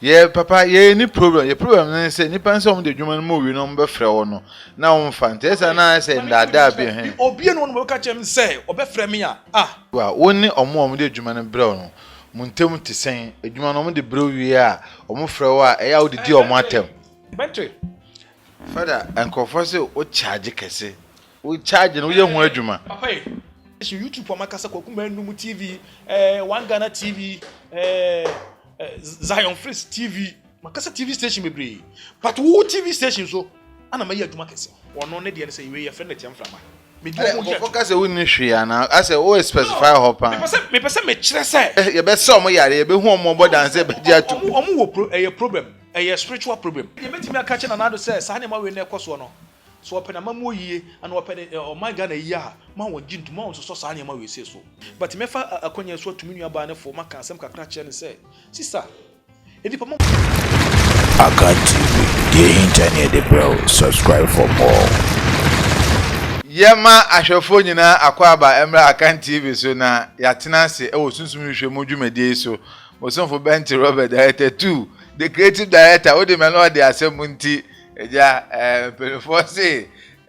Yeah, papa, yeah, any problem. Your problem is say, depends on the human movie number for no. Now, fantasy, and I say that be him. Obi no one catch him say, Obefre me ah. Well, only or more the human brown. Muntum to say, a human on the brew we are, or more for a out the deal matter. Betty. Father, and confess it, what charge you say? We charge and we don't want Juma. Papa, YouTube for Makasa Kokumen TV, One Ghana TV, Zion Freeze TV, Makasa TV station me bring. But who TV station so? Ana me ya Juma kese. Ono ne de say we your friend Etiam Flama. Me do mo focus we ni hwe na. I say o specify hopa. Me pese me kire say. You be so mo yare, you be hu mo bo dance be dia tu. Omo wo problem, spiritual problem. You metimi aka che na nado say sa ne ma we na ekoso no. So open na mamu yie and open o my Ghana yi a ma won gintu ma won so sa ne ma we say so. But me fa akonya so atumi nua ba ne fo maka asem kakra che ne say sister edipa mo Akan TV, the internet the bro. Subscribe for more. Yema ahwefo nyina akwaba emra Akan TV so na yatena se e wo sunsum hwe mo dwumade so Osonfo Benty Robert director 2 the creative director o de melo de asem nti eja perforce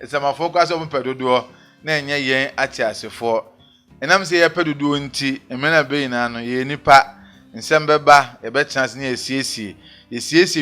sama focus on pedodo na enye yen ati asefo enam se ye pedodo nti emena be na no ye nipa nsem beba ye be chance na esiesie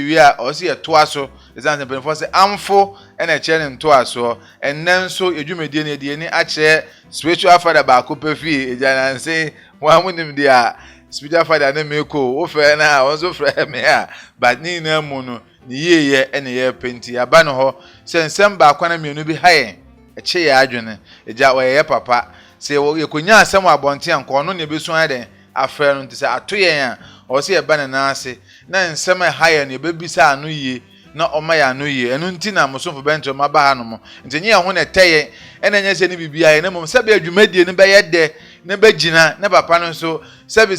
wi a o se ye to aso ezan perforce amfo na chere nto aso enen so edwumedie na de ni a chere spiritual father ba ko pefi eja na nse wa munim dia spiritual father na meko wo fe na won so fe me a but ni na mu no ni yeye ene ye penti aba no ho se nsem ba kwa na mienu bi haye eche ya adwene eja wo ye papa se wo ye konya asem abonte anko no ne besu ade afre no ntse atoyen a o se ye ba na ase na nsem haye ne bebisa anu yi na oma ya anu yi enu nti na Osonfo Benty maba ha no mo ntenye ho ne teye ene nya se ne bibia ye ne mo se be adwumadie ne be ye de ne be gina ne papa no so sebi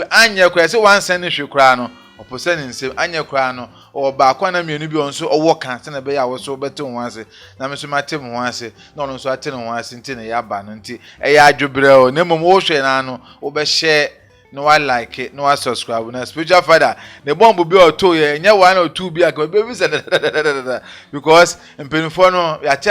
anya kwa se wansen ne hwekura no opose ne nsem anya kwa no o ba kwa na mienu bi onso owo kan se na be ya wo so bete ho ase na me so matem ho ase na ono so ate ne ho ase nti ne ya ba no nti e ya adwobre o ne mom wo hwe na no wo be share no I like it no I subscribe na spiritual father the bomb bi o to ye nya 1 or 2 bi aka be say because empenifo no ya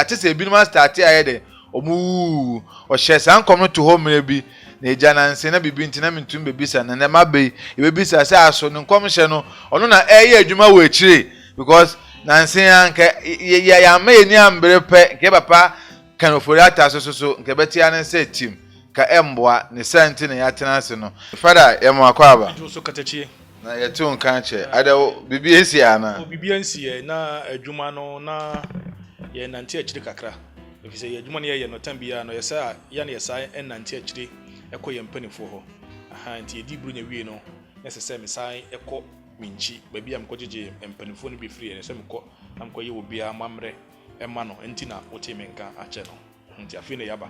se bi no start aye de omu o share san come to home bi na eja na nse na bibi ntina mentum bebisa na ma be bebisa say aso no nkom hye no ono na eye adwuma wo akire because na nse anka ya ma eni ambre pe nke papa kan oforiata so nke betia na nse team ka emboa ne senti na yatena ase no father emo akwaba so katachie na yetu nka che ada bibi esi ana bibi ansi na adwuma no na ye nante akire kakra efise ye adwuma ne ye no tambia no yesa ya ne yesa nante akire ekoye mpanifo ho aha nti edi buru nya wie no nesese mesai eko minchi baabi am kojeje mpanifo no bi free ne se meko am koye obi amamre ema no nti na wote menka ache no nti afi ne yaba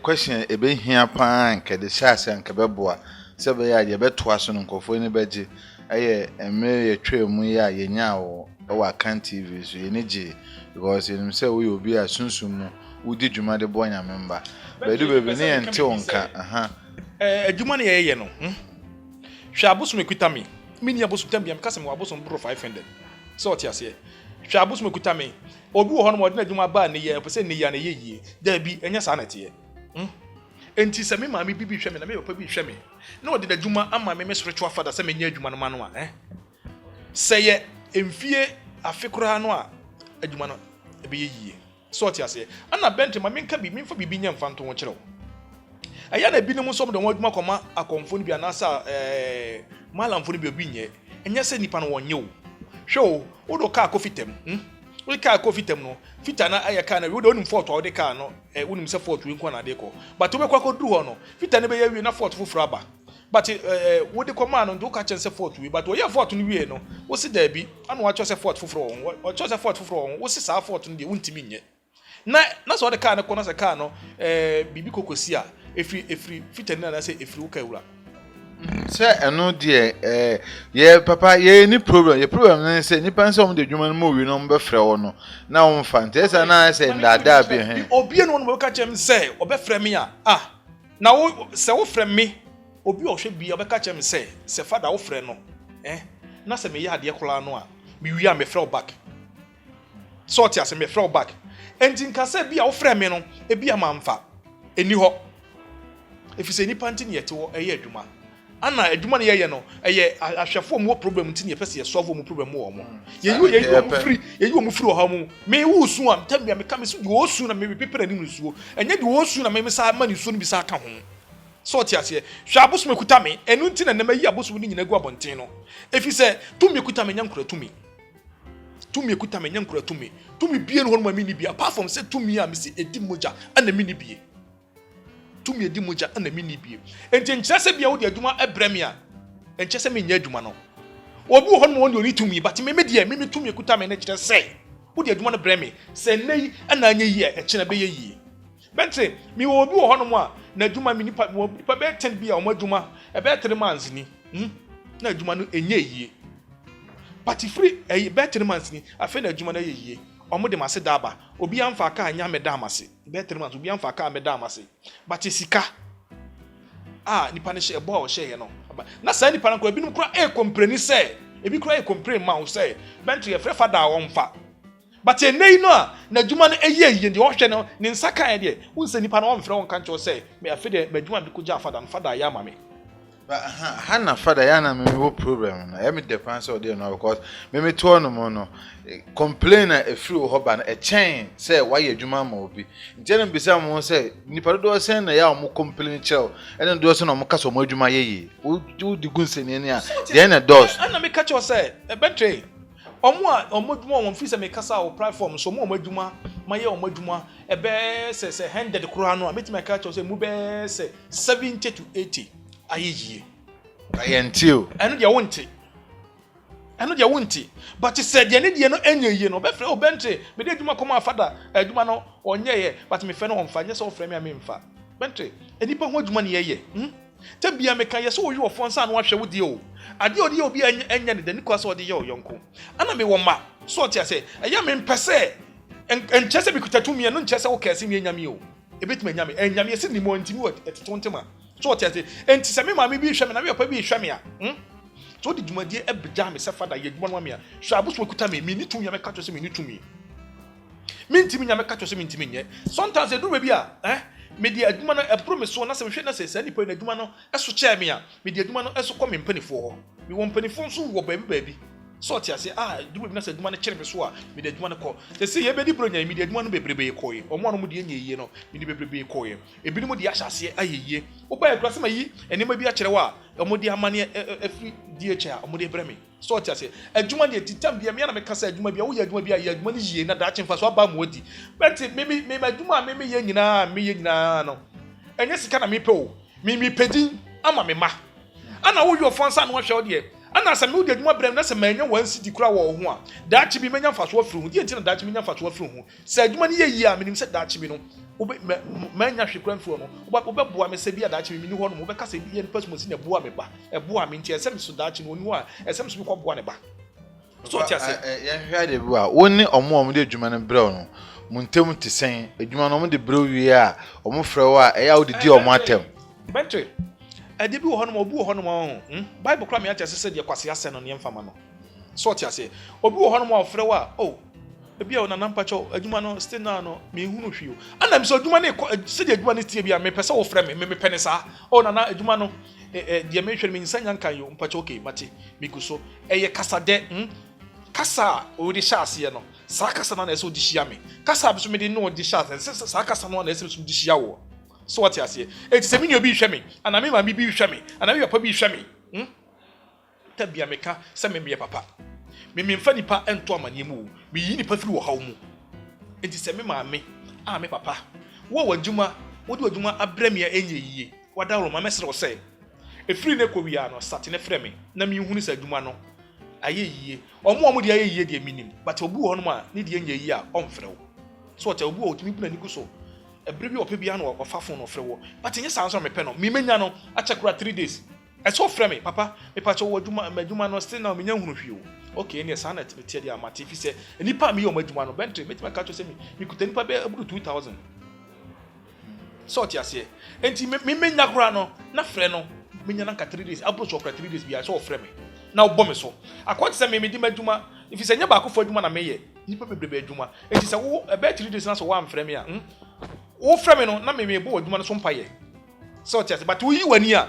question ebe hia pa nke de shase nke beboa se be ya de beto aso no nkofo ni beje eye eme ye twemu ya yenya wo Akan TV so ye neje because you say we obi a sunsum no udi dwuma de bonya member bedu bebe ne ente onka aha adwuma ne ye no hwa abosom ekuta me mini abosom tambia me kasem abosom bro 500 so oti ase hwa abosom ekuta me obi wo ho no mo de adwuma ba ne ye pese ne ya ne ye yie da bi enya sa na te enti se me ma me bibi hwe me na me papa bi hwe me na odi da adwuma ama me spiritual father se me nya adwuma no ma no a se ye emfie afekura no a adwuma no ebe ye yie so oti ase ana Benty ma menka bi menfa bibi nya mfa nto wo kyerɛw aya na bi ne mo som de wo adwuma koma akomfo no bi anasa malamfo no bi obi nye enya se nipa no wonye wo hwe wo do ka kofitem we ka kofitem no fita na aya ka na we do nim fort wo de ka no wonim se fort we nko na de ko but we kwakọ duru ho no fita ne be ya wi na fort fufuru aba but wo de koma no do ka chen se fort we but wo ya fort no wie no wo si da bi ana wa cho se fort fufuru wo cho se fort fufuru wo si sa fort no de wontimi nye na so de ka na ko na se ka no bibi kokosi a efri fita na se efri wo ka ewura se eno de ye papa ye ni problem ye problem na se ni panso de dwuma no mo wi no mbe frɛ wo no na wo mfantesa na se ndada bi he obi no no ka chem se obɛfrɛ me a na wo se wo frɛ me obi ohwe bi obeka chem say father wo frɛ no na se me ya ade kola no a me wi a me frɛ back sort ya se me frɛ back enti nka se bi a wo frɛ me no e bi a mamfa eni hɔ efise ni panti ne yete wo eye adwuma ana adwuma ne yeye no eye ahwefo mu problem nti ne pese ye solve mu problem wo mo ye yi mu free ho mu me wo su am tambia me ka me su de wo su na me pepere ni mu suo enye de wo su na me sa ma ni suo ni bi sa ka ho so ti ase hwa abosu mekuta me enu nti na ma yi abosu ni nyina gu abonten no efise tumi ekuta me nyankura tumi ekuta me nyankura tumi bie no ho no ma mi ni bie apart from say tumi a me se edi moja ana mi ni bie tumi edi moja ana mi ni bie enti nkyese bia wo de adwuma ebrem a nkyese me nya adwuma no obi ho no woni tumi but me de me tumi ekuta me na kyerɛ sɛ wo de adwuma no brem sɛ nei ana anya yi e kyena be yi bentre mi wo obi ho no mo a na adwuma mi nipa be 10 bia o ma adwuma e be 3 months ni na adwuma no enye yi but free be 3 months ni afa na adwuma na yi omo de mase daba obi amfa aka anya me da amase be 3 months obi amfa aka me da amase but sika nipa ne she ebo o she ye no na sa nipa na ko ebi num kura complain say ebi kura complain ma o say bentre free father a wonfa but enei no a na adwuma no eyi de o hwe no ne nsa kan de wonse nipa na wonfrɛ won kan cho say me afi de madwuma bi ko ja father ya ma me but Hannah father yana me wo problem na me depend so there no because me to no mo no complain a free ho ba na e chen say why adwuma ma obi ntia be say mo say nipa do sen na ya mo complain chel ene do so na mo kaso mo adwuma yeye wo di gunse ne a there na dos ana me catch you say e betray omo adwuma won fi say me kasa o platform so mo adwuma maye o adwuma e be say 100 kro no a me catch you say mu be say 70 to 80 ayeye ayentil eno de wonti but said de ne de no enye no be frɛ o bentre me de adwuma koma fada adwuma no onyeye but me fɛ no onfa nye so frɛ me a me mfa bentre enipa ho adwuma ne yeye tabia me kan ye so wo hwe ofon sa no ahwɛ wo de o ade o de obi enya ne de ne kwa so de ye o yonko ana me wo ma so tia sɛ eya me mpɛsɛ enkyese bi kutatumi no nkyese wo kɛse me nyame o ebetuma nyame enyame yesi ni mo ntimi wo etetontema so tia sɛ enti sɛ me ma me bi hwɛ me na me opa bi hwɛ me a so the dwumadie ebja me se fada ye dwuma no me a so aboso kuta me ni tumi me ka to se me ni tumi me ntimi nya me ka to se me ntimi nye sometimes e do be a me di adwuma no e promise so na se me hwe na se ni pa na adwuma no eso che me a me di adwuma no eso kɔ me mpanifo ho me won mpanifo nso wo baabi so tia se dwuma bi na se adwuma no kyere me so a me di adwuma no kɔ se ye be di bronya me di adwuma no bebrebe kɔ omo no mo di enye yie no me di bebrebe kɔ ebi no mo di ahyase ayeye wo ba ekura se ma yi enema bi a kyere wa omo di amane afi DHA omo di breme so tia se adwuma ne titam bia me na me kasa adwuma bia wo ye adwuma bia ye adwuma no yie na da kyemfa so aba mo odi but me adwuma me ye nyina no enye sika na me pe o me pedin ama me ma ana wo yo fonsa no hwe wo de ana sa me wo de adwuma brem na se manya wan city kura wo ho a da kye bi menya faso afiri ho die nti na da kye menya faso afiri ho se adwuma ne ye yie a menim se da kye bi no manya hwe kura mfiro no wo boa me se bi a da kye mi ni ho no wo be kasa bi ye npa so ne boa me ba boa me nti esem so da kye no oni ho a esem so bi ko boa ne ba so tia se ye hwa de bi a woni omo de adwuma no brɛ no muntem te sen adwuma no omo de brɛ wie a omo frɛ wo a eya wo de di omo atem bentre ade bi wo ho no obi wo ho no Bible kra me ate sese de kwase ase no ne mfama no so tia se obi wo ho no ma frɛ wo a ebi a ona nampa cho adwuma no still na no me hunu hwio ana me so adwuma ne se de adwuma ne tie bia me pese wo frɛ me pene sa na adwuma no de me hwere me nsanya nkan yo mpacho okay mate me guso eye kasa de kasa o de hyase no sa kasa na eso di hia me kasa bi so me de no di hyase sa kasa no na eso di hia wo so what you say eti se me ni obi hwe me ana me ma bi hwe me ana me papa bi hwe me tabia me ka se me papa me mfa nipa ento amane mu me yi nipa firi wo haw mu enti se me ma me papa wo wadwuma wo de wadwuma abrami a enye yiye wada ro ma mesere wo se efiri ne ko wi a no sate ne frɛ me na me hunu sa adwuma no aye yiye omo de aye yiye de minim but obu ho no ma ne de enye yiye a omfrɛ wo so what obu o timi puna ni guso ebrebi ope bia no ofafo no frɛ wo but nye sanso me pɛ no me menya no achakura 3 days eso frɛ me papa me pa cho wadwuma no still na me nya hunu hwio okay ne sana tie dia amati fi se nipa me yo madwuma no bentre me ka cho se me kuta nipa be aburu 2000 so tia se enti me menya kura no na frɛ no menya nanka 3 days abro so 3 days bia so ofre me na wo me so akwati se me di madwuma if se nya ba akofo adwuma na meye nipa bebrebe adwuma enti se wo ebe 3 days na so wa amfre me a wo frɛ me no na me bo adwuma no so mpaye so tiase but wo yi wani a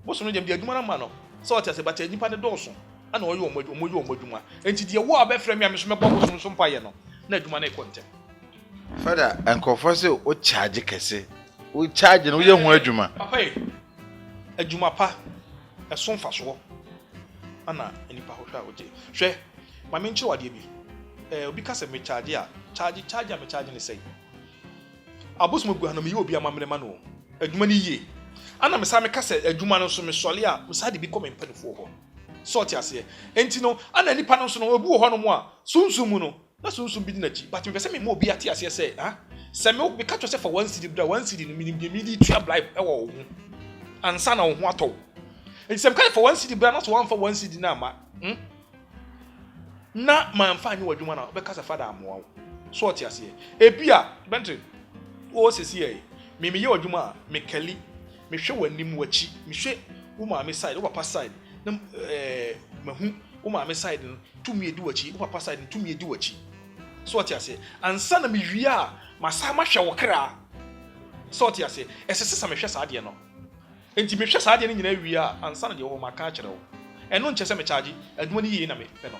boso no dem di adwuma na ma no so tiase but nipa ne dɔɔso ana oyi omodwuma enti die wo abɛfrɛ me a me so mebɔ boso no so mpaye no na adwuma na ekontem Father, enkofo se o charge kese. O charge no ye hu adwuma. Papa adwuma pa ɛso mfa so ana enipa ho hwa oje. Hwɛ, ma me nkyere wade bi. Obi ka se me charge a, charge a me charge ne sei. Abos mo guana me ye obi amamre ma no. Adwuma ni yie. Ana me sa me ka se adwuma no so me sɔle a, me sa de bi kɔ me mpanifo ho. So ti ase. Enti no, ana enipa no so no obi wo hɔ no mo a, sunsum mu no na sunsum bi di na chi but me pese me mo obi ate ase say se me be ka twese for 1 cedi bra 1 cedi no minim di tua bribe e wo ho ansa na wo ho atɔ e se me ka for 1 cedi bra na so 1 for 1 cedi na ma na man fa anyi wadwuma na be ka se fada amoa wo so ate ase e bia bentre wo sesi e me ye wadwuma me kali me hwe wanim wachi me hwe wo ma me side wo papa side na mahu wo ma me side no tumi edi wachi wo papa side no tumi edi wachi so what you say ansa na me wi a masa ma hwe wo kra so what you say esese sa me hwe sa de no enti me hwe sa de no nyina wi a ansa na de wo maka kire wo eno nche se me charge adwuma ni yi na me pe no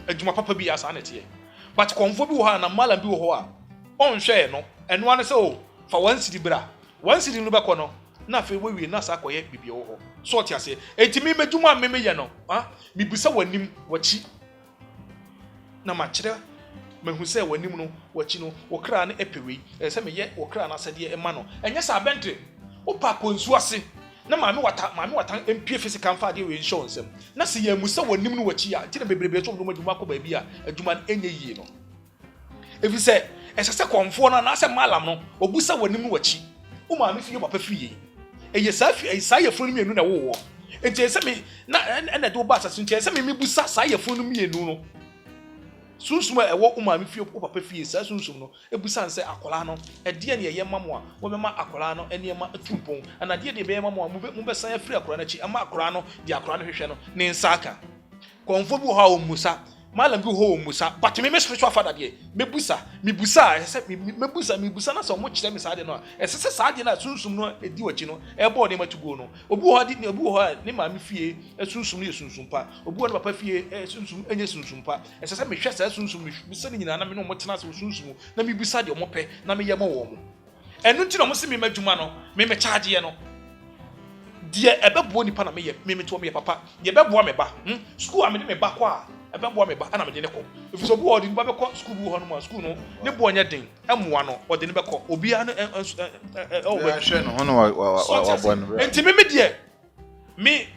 adwuma papa bi asa na tie but konfo bi wo ha na malam bi wo ho a on hwe no eno ane se o fa 1 cedi bra 1 cedi no be ko no na fe we wi na sa koye bibia wo ho so what you say enti me medwuma me ye no me busa wanim wachi na ma kire mehu sɛ wanim no wachi no wokra ne epewe sɛ me ye wokra na sɛde e ma no enye sa bentre opa konsu ase na maame wata empie physical fa de we insurance na se ya musa wanim no wachi a tire bebrebe so no madwuma kɔ ba bi a adwuma enye yie no efi sɛ ɛsɛ konfo na sɛ malam no obusa wanim no wachi o maame fie papa fie eye sa fie sa ye funu mienu na wo wo enti sɛ me na de oba asase enti sɛ me busa sa ye funu mienu no sunsum e wo maame fie o papa fie sa sunsum no ebusa nse akola no e de ne ye mamo a wo be ma akola no ene ma atumpon ana de be mamo a mu be san afiri akola na chi ama akola no de akola no hwehwe no ne nsaka konfo bi ho ha o musa malam bi ho o musa but me spiritual father de me busa na so mo kire me sa de no esese sa de na sunsum no edi wachi no e bo de matugo no obi ho de ne obi ho ne maame fie sunsum ne sunsum pa obi ho ne papa fie sunsum enye sunsum pa esese me hwe sa sunsum me se ne nyina na me no mo tena so sunsum na me busa de mo pe na me ye mo wo mo enu nti na mo se me madwuma no me charge ye no die ebebo nipa na me ye me to me papa ye bebo me ba school am de me ba kwa ebebo me ba ana me de ne ko if so bo odi ba be ko school bu ho no ma school no ne bo nya den emoa no odi ne be ko obi a no o ba hwe no hono wa bo no enti me die me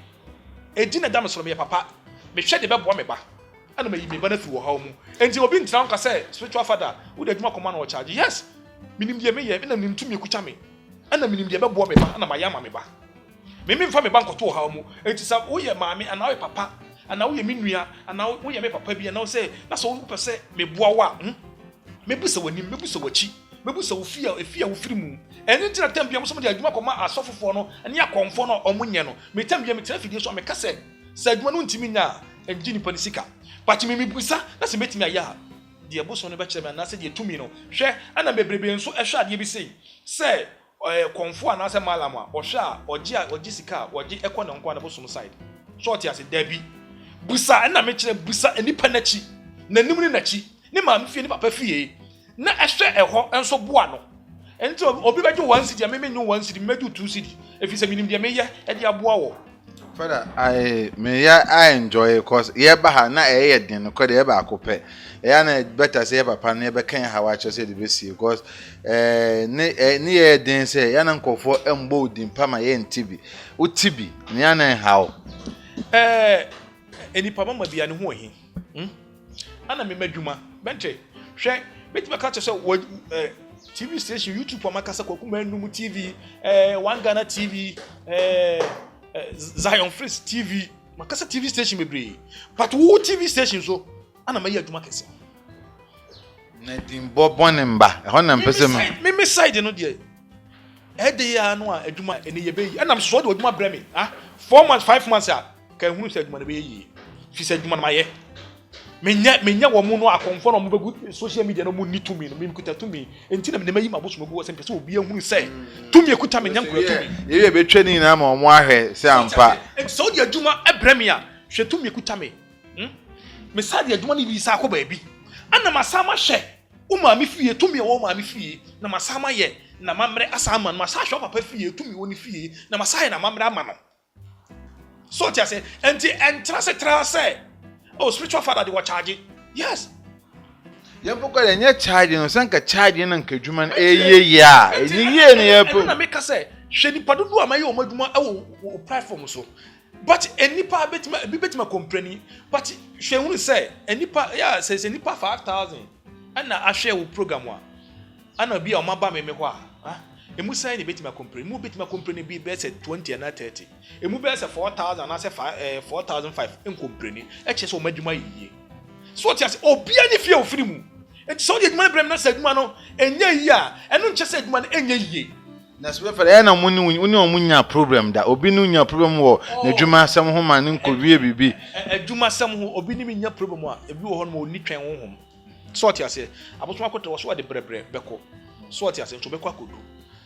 edi na dam so me papa me hwe de bebo me ba ana me yi me ba na fi wo ha mu enti obi ntra nka say spiritual father wo de adwuma koma na wo charge yes minim die me ye na minim tumi kucha me ana minim die bebo me ba ana ma ya ma me ba me mfa me ba nkoto ha mu enti sa wo ye maame ana wo papa ana wo ye menua ana wo ye me papa bia na wo say na so wo pese me boa wa me busa wanim me busa wachi me busa wo fia wo firi mu eni ntina tambia mo so de adwuma koma asofofo no ene akonfo no omunye no me tambia me tira fidie so me kase sa adwuma no ntimi nya enji ni panisika but me busa na se betimi aya de aboso no be kire me na se de tumi no hwe ana bebrebe nso ehwe ade bi sei se konfo ana se malam a ohwe a ogi sika ogi ekọ na nkwa na bosom side short ya se dabi busa na me kire busa enipa na chi na nim ni na chi ni ma mfie ni papa fie na ehwe eho enso boa no enti obi beje 1 cedi me menyu 1 cedi meju 2 cedi efise minim de me ye e de aboa wo Father, I enjoy cause ye ba ha na e den no kode ye ba akopɛ ya na better say papa na be kan ha wa che say the best because ni ye den say ya na nkofo embo odin pa ma ye ntibi utibi ni ya na how eni papa ma bia ne ho ohi ana me madwuma benche hwe beti be ka che say TV station YouTube for makasa kokuma num TV One Ghana TV Zion Freeze TV makasa TV station mebre but wo TV station so ana mayi adwuma kese na din bobon mba ho na mpese me side no de Ede ya no a adwuma ene ye be yi. Enam so de adwuma brɛ me. 4 months 5 months a kan hunu sɛ adwuma no be yi. Fi sɛ adwuma no ma ye. Menya wo mu no akonfo no mo begu social media no mo ni tumi no me kuta tumi. Enti na me mayi maboso mabu wo sɛ mpɛ sɛ obi ahunu sɛ tumi ekuta me nyankura tumi. Ye be twa ni na ma omo ahwɛ sɛ ampa. So de adwuma brɛ me a hwɛ tumi ekuta me. Me sa de adwuma no bi sa akɔ baabi. Ana masama hwɛ uma mi fie tumi wo ma mi fie na masama ye na mamre asama na masa hwɛ papa fie tumi wo ni fie na masa ye na mamre ama no. So tia sɛ enti entra sɛ oh, spiritual father they were charging. Yes. Yɛmpokɔ dɛ nyɛ charge no sanka charge no nka adwuma no ɛyɛ ya ɛnyɛ ne yɛpo na meka sɛ hwɛ nipa dodo ama yɛ ɔma adwuma ɛwɔ platform so but enipa betima compreni but hwɛ hunu sɛ enipa ya sɛ nipa 5,000 ana ahwɛ wo program a ana bi a ɔma ba me hɔ a emu sai ne betima compreni mu betima compreni bi be sɛ 20 and 30 emu be sɛ 4,000 na sɛ 4,500 en compreni ɛkyɛ sɛ ɔma adwuma yie. So tia se obia ne fie ofiri mu enti so de adwuma brem na sɛ adwuma no enye yi a ɛno nkyɛ sɛ adwuma no enye yie na so fere ɛ na mo ni omunya problem da obi no nya problem wɔ na adwuma asɛm ho ma ne nkowie bibi adwuma asɛm ho obi ni nya problem a ebi wɔ hɔ no oni twɛn honhom. So tia se abosom akɔtɔ wɔ so de brebre bɛkɔ so tia se nso bɛkɔ akodu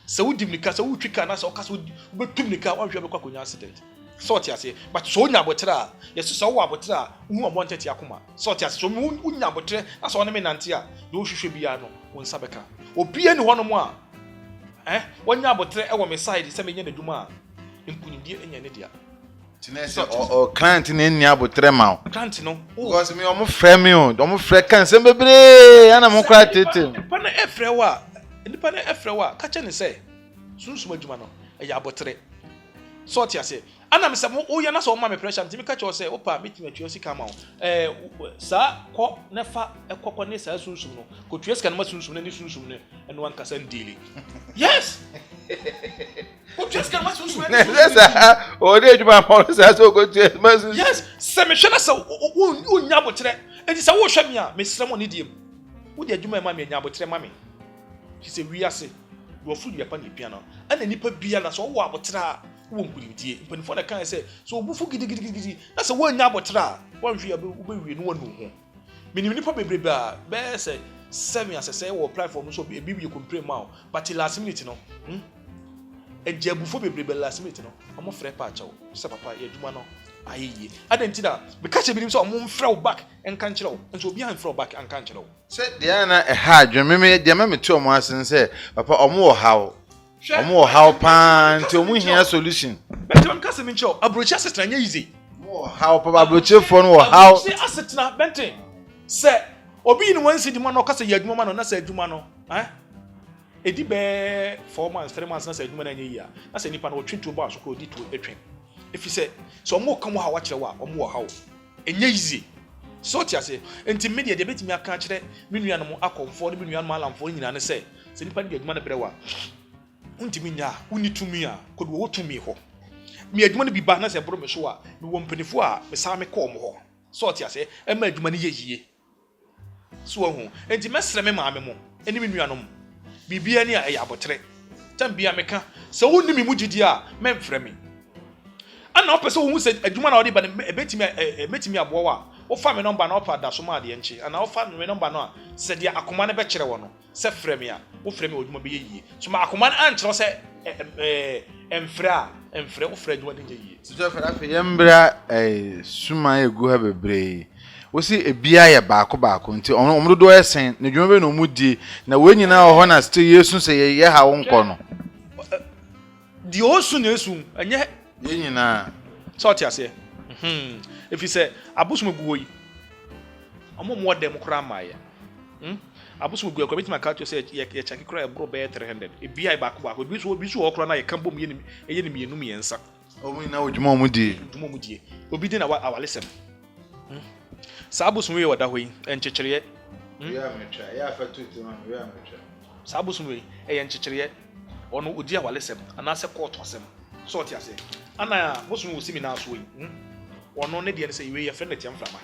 sɛ wudi mnika sɛ wutwi ka na sɛ ɔka sɛ wobɛtum nika wɔhwɛ bɛkɔ akonya accident. So tia se but so nya abotre a yesu sɛ wo abotre a hu ɔmɔ ntɛte akoma. So tia se so nya abotre na sɛ ɔne me nante a de wo hwehwɛ bia no wo nsa bɛka obi ani hɔ no mu a wonya abotre ɛwɔ me side sɛ menye n'adwuma a mpunidie enya ne dia tinese o client ne nni abotre ma o client no because me omo frɛ me o omo frɛ kan sɛ bebre ana mo kra tete nipa na ɛfrɛ wa ka kyɛ ne sɛ sunsum adwuma no ɛyɛ abotre. So tia se ana me sɛ wo yɛ na sɛ ɔma me pressure ntimi ka kyɛ sɛ opa metimi atwa sika ma wo saa kɔ na fa ɛkɔkɔ ne saa sunsum no ko twa sika no ma sunsum ne sunsum ne ɛno anka sɛ ndeli. Yes. Ko twa sika no ma sunsum ne sɛ o de adwuma ma sɛ so ko twa ma sunsum. Yes. Sɛ me hwɛ na sɛ wo nya abotre enti sɛ wo hwɛ me a me srɛ mo ne diem wo de adwuma ma me nya abotre ma me fi sɛ wiase wo fu dia pa ne pia no ana nipa bia na sɛ wo abotre a wo nkulimtie mpanifo na kan sɛ so obufu gidigidi na sɛ wo nya abotra wo nhwe obewie no wonu ho minim nipa bebrebe a be sɛ 7 asese wo platform so ebi bi complain ma but last minute no ejeabufo bebrebe last minute no omo frɛ pa akyɛw sɛ papa ye adwuma no ayeye adentida be ka che bi so omo mfrɛ wo back enka nkyerɛw nso obi han frɛ wo back enka nkyerɛw sɛ dia na ɛha adwememe dia me to omo asen sɛ papa omo wɔ hawo omo how pan ti omo hia solution bentim kase me nkyɛw abrochi asetena nya easy mo how papa abrochi fo no how si asetena bentim sɛ obi ni wansi di ma no kase ya adwuma ma no na sɛ adwuma no edi be 4 months 3 months na sɛ adwuma na nya yi a na sɛ nipa no otwetwe bo asoko odi to etwen efi sɛ so omo ka mo ha wa kyerɛ wa omo wɔ how enya easy so tia sɛ enti media de betimi aka kyerɛ me nuanom akɔmfo ne me nuanom alamfo nyina ne sɛ nipa de adwuma na brɛ wa untimi nya uni tumi a kodo wo tumi ho me adwuma no bi ba na se bro me so a me wo mpanifo a me sa me kɔ mo ho so tia se e ma adwuma no yeyie so ho enti mesrɛ me maame mo eni me nuanom bibia ni a ɛyɛ abotre tam bia me ka sɛ wonni me mugidi a memfrɛ me ana opɛ sɛ wo hu sɛ adwuma na wo de ba metimi aboa wa wo fa me number na opa da so ma de nchi ana wo fa me number no a sɛ de akoma ne bɛkyerɛ wo no sɛ frɛ me a wo frɛ me odwuma bɛyɛ yie so ma akoma no ankyerɛ sɛ emfrɛ wo frɛ adwuma de yie so to fara fe yembra suma egu ha bebre wo si ebia yɛ baako nti ɔmo do ɛsen ne dwuma bɛ no mu die na we nyina wɔ hɔ na still yesu sɛ yɛ ha wo nkɔ no di osu na esu ɛnyɛ ye nyina so tia sɛ efi sɛ abosom guwo yi ɔmo mo dem kora maaya abosom guwo ko betima ka to sɛ yɛ chaki kora ebro be 300 ebi ai baako bi so okora na yɛ kan bom yɛ ni mienu miensa ɔmo na odwuma ɔmo die obi di na awalesem sa abosom yi wada hɔ yi enkyekyereɛ ya metwa ya afatu tema ya metwa sa abosom yi ɛyɛ enkyekyereɛ ɔno odi awalesem anase court asem so tia sɛ ana bosom wo simi na so yi ono ne de ne say we ye friend tiamframa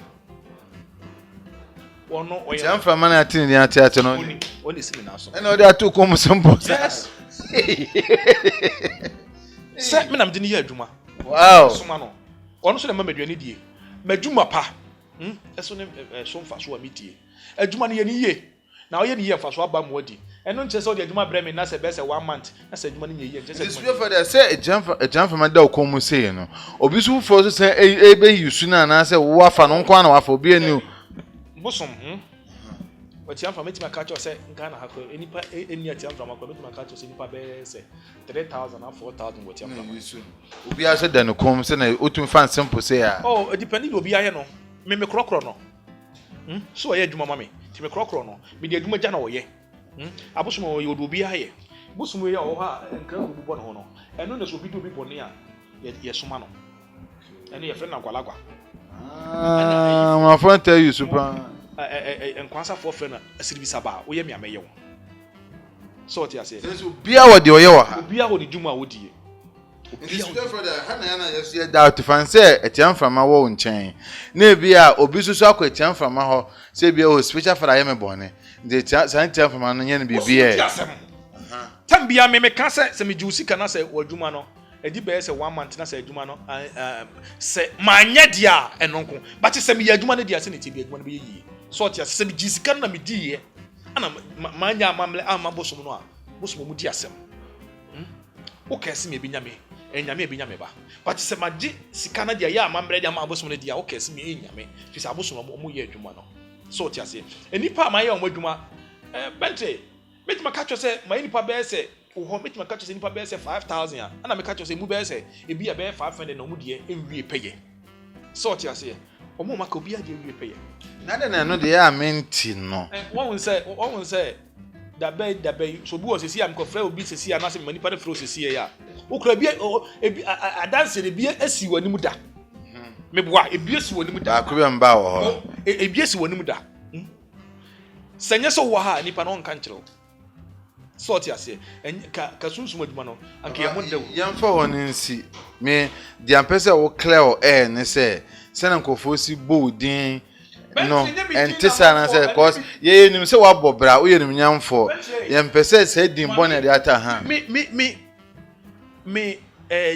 ono oye tiamframa na tin ni atiate no oni simi na so ena odi atu ko musombo yes Sɛ me nam de ne yɛ adwuma. Wow. Soma no. Ɔno so na mama aduane die. Madwuma pa. Ɛso ne so mfa so a metie. Adwuma no yɛ ne yie. Na ɔyɛ ne yie mfa so aba mo adi. Ɛno nkyɛ sɛ ɔde adwuma brɛ me na sɛ bɛsɛ 1 month na sɛ adwuma no nyɛ yie. This way for the say ejamfa ma da okomu say no. Obi so for so say ebe yusu na na say wo afa no nkwa na wafa obi ani. Bosom. Watiam from metima catch us say Ghana ha ko enipa eni atiam from akwa metima catch us enipa be say 3,000 and 4,000 watiam from yusu. Obi a say dan kom say na otum fan simple say ah. Oh, depending obi aye no. Me krokro no. So aye adwuma ma me. Ti me krokro no. Me de adwuma gya na wo ye. Abosom wo ye obi aye. Bosom ye o ha nkran ko bubo no ho no. Eno na so bi do bi bone a ye soma no. Eno ye friend na kwalagwa. Ah, my friend tell you super. Nkwansa for friend na asiri bisaba wo ye me ameye wo. So what you say? So bia wo de wo ye wo ha. Obi a wo de dwuma wo die. This way for the hana na yes doubt fan say etiam frama wo nchen. Na bia obi susu akwa etiam frama ho say bia o special for ayeme bone. De etiam frama no nye no bibie. Tam bia me ka se me juicy kana se wadwuma no. Edi be se 1 month na se adwuma no se manya dia enonko. But se me adwuma no dia se ne tibi adwuma no be yi. So tia se me juicy kana na me di ye. Ana manya amamle amabosom no a. Bosom mu di asem. O ka se me binya me. Enyame ebinyame ba. But se magye sika na dia ya amamre dia amabosom no dia o ka se me enyame. Fi se abosom no mo ye adwuma no. So tia se. Enipa amaye o adwuma bente metima catch say my nipa be say wo metima catch say nipa be say 5,000 a na me catch say mu be say ebi ya be 500 na mu de enwie peye so tia say omo maka obi ya de enwie peye na de no de ya menti no won say da be so bu o sesi am ko fra obi sesi na say manipa de fra sesi ya ukura bi ebi adanse de bi asi wani mu da me boa ebi asi wani mu da ba ko be mba wo ho ebi asi wani mu da senya so wo ha nipa no nka nkyerɛ sort ya se ka sunsum adwuma no anka ye modda yamfa won nsi me di ampese wo clear air ne se na nkofo si bodin no entisa na se cause ye nim se wa bobra wo ye nim nyamfo yampese se dimbone de ata ha me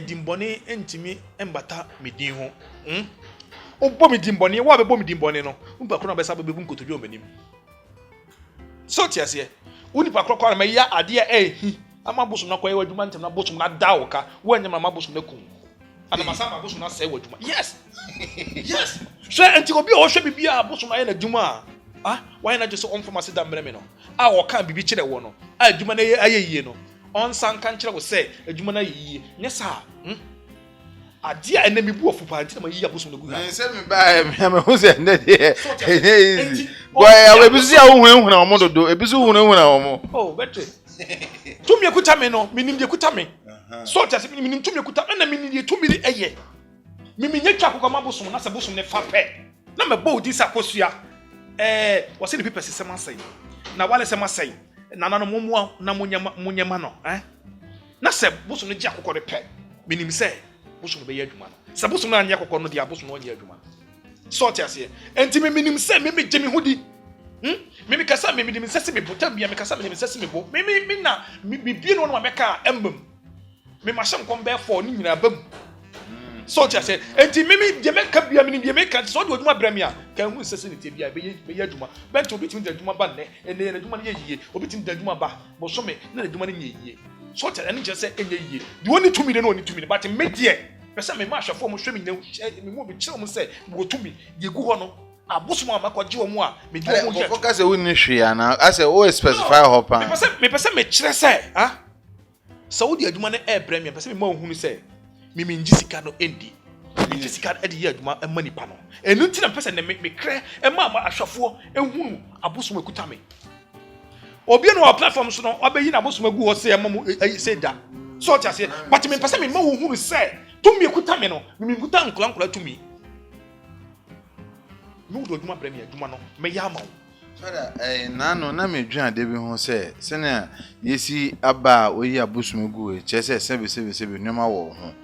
dimbone entimi embata me din ho obo me dimbone wa be bo me dimbone no umpa kro na be sa be bu nkotodwe omanim sort ya se unipa krokwa na ya ade amabosom na kwaye wadwuma ntem na bosom na dawoka wanyama amabosom na kum ana masama abosom na sey wadwuma yes so enti obi o hwe bibia abosom na ye na dwuma why na just on pharmacy da mreme no o kan bibi kire wo no adwuma na ayeyie no on san kan kire wo say adwuma na yiyie nye sa ade a enemi bu ofu pa nti na ma yi abosom na gu ha se me ba me hu se nde de easy boy awe bisu ya hu na omo dodo ebisu hu na omo oh betre tumi ekuta me no minim de ekuta me so just minim tumi ekuta na minim de tumi de eye miminye twa kokoma bosom na se bosom ne fa pe na me bo di sakosua wo se de people sesem asai na wale se masai na no momo na munyama no na se bosom ne gi akokore pe minim se bosom be ye adwuma no se bosom na anya akokore no dia bosom no anya adwuma so tia se enti minim se me gemi hudi mimi kasa mimi dim sese me botam bia me kasa me sese me bo mimi na bibie no ma meka embam me ma hyem kom be for ni nyina bam so tia se enti mimi de meka bia mimi de meka so de odwuma brami a kan hu sese ne tie bia be ye adwuma bento obi tim de adwuma ba ne ene adwuma ne ye obi tim de adwuma ba bo so me na adwuma ne ye yie so tia ene je se enye yie de woni tumi de no oni tumi but me de pese me ma hwafo mo hwe me me mo bi kire mo se wo tumi ye gu ho no abosom amakwaje wo mu a me di wo mu ye focus e woni hwe ana ase o specify hopa me pese me kire se Saudi adwuma ne brem me pese me ma ohunu se me nji sika no endi nji sika e de ye adwuma e mani pa no enu nti na pese ne me kire e ma ahwafo ehunu abosom ekuta me obi no wa platform so no obeyi na abosom agu ho se e ma mu se da so tia se but me pese me ma ohunu se tumi ekuta me no me nkuta nkula tumi no do adwuma brem ye adwuma no me ya ma fada na me dwan ade bi ho se sene yesi aba oyi abosom gu e che se sebe nyoma wo ho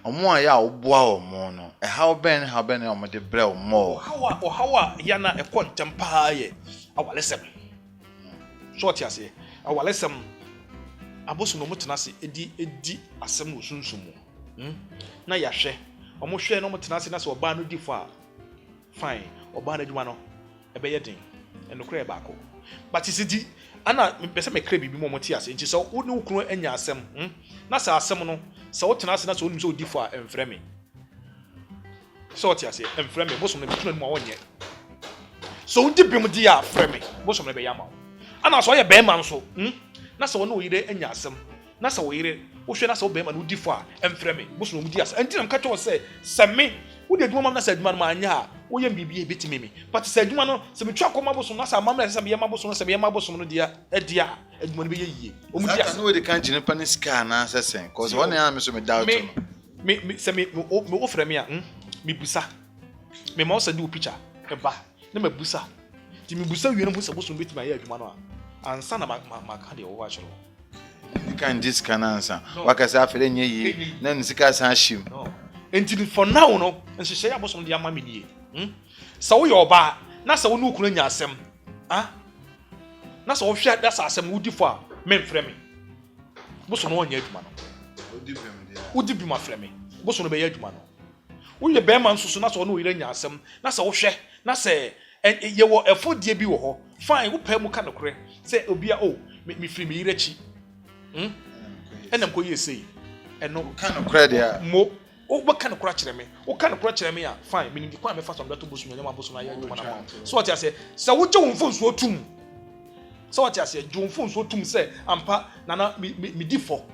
omo a ya oboa omo no how ben omo de bre omo how ya na ekontempa ye awalesem so tia se awalesem abosom no mutena se edi asem no sunsumu na ya hwe omo hwe no mutena se na se oba no di fo a fine oba na adwuma no ebe ye den enokra e baako but isidi ana pese me kra bibi mo moti ase nti so wo ne ukunu anya asem na se asem no se wo tena se na se onum se odi fo a emfre me so ti ase emfre me bosom no bituna mu a wonye so undi bim di a frɛ me bosom no be yama ana so ye be man so na se wo no yire anya asem na se wo yire wo hwe na se wo be man odi fo a emfre me bosom no di ase anti na mka to se me wo de adwuma mam na se adwuma no ma anya a wo yem bibie betimi me but se adwuma no se me twa koma bosom na se amam na se me yema bosom no se me yema bosom no dia edia adwuma no be yie o mu di ase no we de kan gine pa ne ska na sesen cause one ya me so me doubt me se me wo frɛ me a me busa me ma wo send wo picture e ba na me busa ti me busa wie no mo se bosom betimi aye adwuma no a ansa na ma ka de wo wa kyerɛ kan diska na ansa wakasa afere nye yi na nsika san him enti for now no nhyehyɛ ya bosom de ama me nie sa wo yɛ oba na sa wo no kunu nya asɛm na sa wo hwɛ da sa asɛm wo di fo a me mfrɛ me bosom no nya adwuma no wo di bi ma frɛ me bosom no be yɛ adwuma no wo yɛ bɛma nsusu na sa wo no yɛ nya asɛm na sa wo hwɛ na sɛ ye wo efodie bi wo ho fine wo pɛ mu ka no korɛ sɛ obi a me firi me yire chi enam ko yesei eno ka no korɛ dia mo o ba ka no korɛ kyerɛ me o ka no korɛ kyerɛ me a fine me ndi kwa me fa so ndato bosu nyama bosu na ya adwuma na ma so what you say sɛ wo gye wo mfo nsuo tum so what you say gye wo mfo nsuo tum sɛ ampa nana me di fo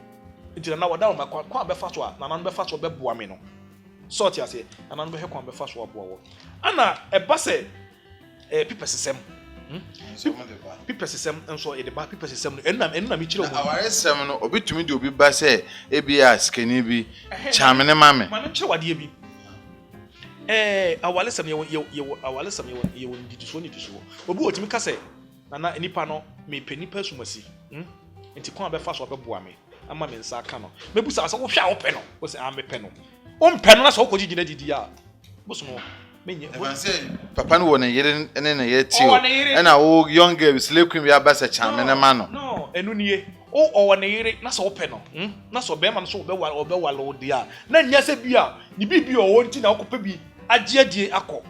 nti na wada ma kwa be fa so a nana no be fa so be boa me no so what you say nana no be he kwa be fa so boa wo ana e ba sɛ people system people system enso e de ba people system enna me kire wo aware system no obitumi de obi ba sɛ ebia skani bi chamene mame ma no kire wade bi awale system ye awale system ye won di so ni di so obi otimi ka sɛ na nipa no me panipa sumasi enti kon be fa so be boa me ama me nsa aka no mebusa sɛ wo hwa wo pɛ no wo sɛ am pɛ no o mpɛ no na sɛ wo koji gina didi a boso no menye papa no wona yere ene na ye ti o na wo young girl slave queen ya ba sɛ chamene ma no enu nie o wona yere na sɛ wo pɛ no na sɛ be ma no so wo be walo di a na nya sɛ bi a ni bibi o wonti na wo bi agiadie akɔ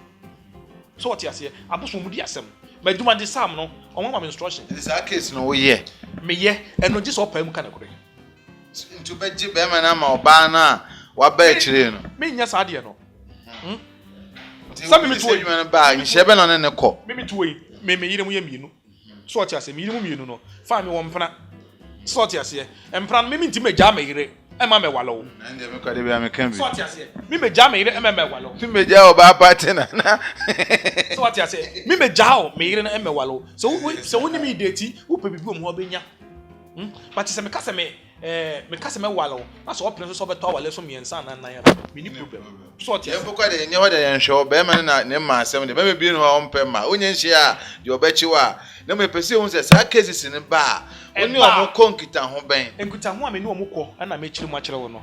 so what ase aboso mu di asɛm maduma de sam no on ma instruction this case no wo ye me ye eno gye sɛ o pa mu kana kore ntu be gye be ma na ma oba na wa ba e kire no me nya sa de no Some me tuwe you ba nhye no ne ko me tuwe me yire mu ye mienu so oti ase me yire mu mienu no fa me wo mpana so oti ase empana me nti me gya me yire e ma me walo na nde me kwade bia me kan bi so oti ase me gya me yire e ma me walo fi me gya oba party na so oti ase me gya o me yire na e me walo so woni me date wo pe bibi o mo obenya but se me ka se me ka se me walo na so opren so beto wale so miensa na nan ya me ni problem so oti ase ko de nye ho de yen hwe be ma na ne ma asem de be bi no ho mpe ma onye nhye a de obachi wa na me pese hu se sa cases ne ba oni o mo konkita ho ben enkuta ho a me ni o mo ko na me kire mo akire wo no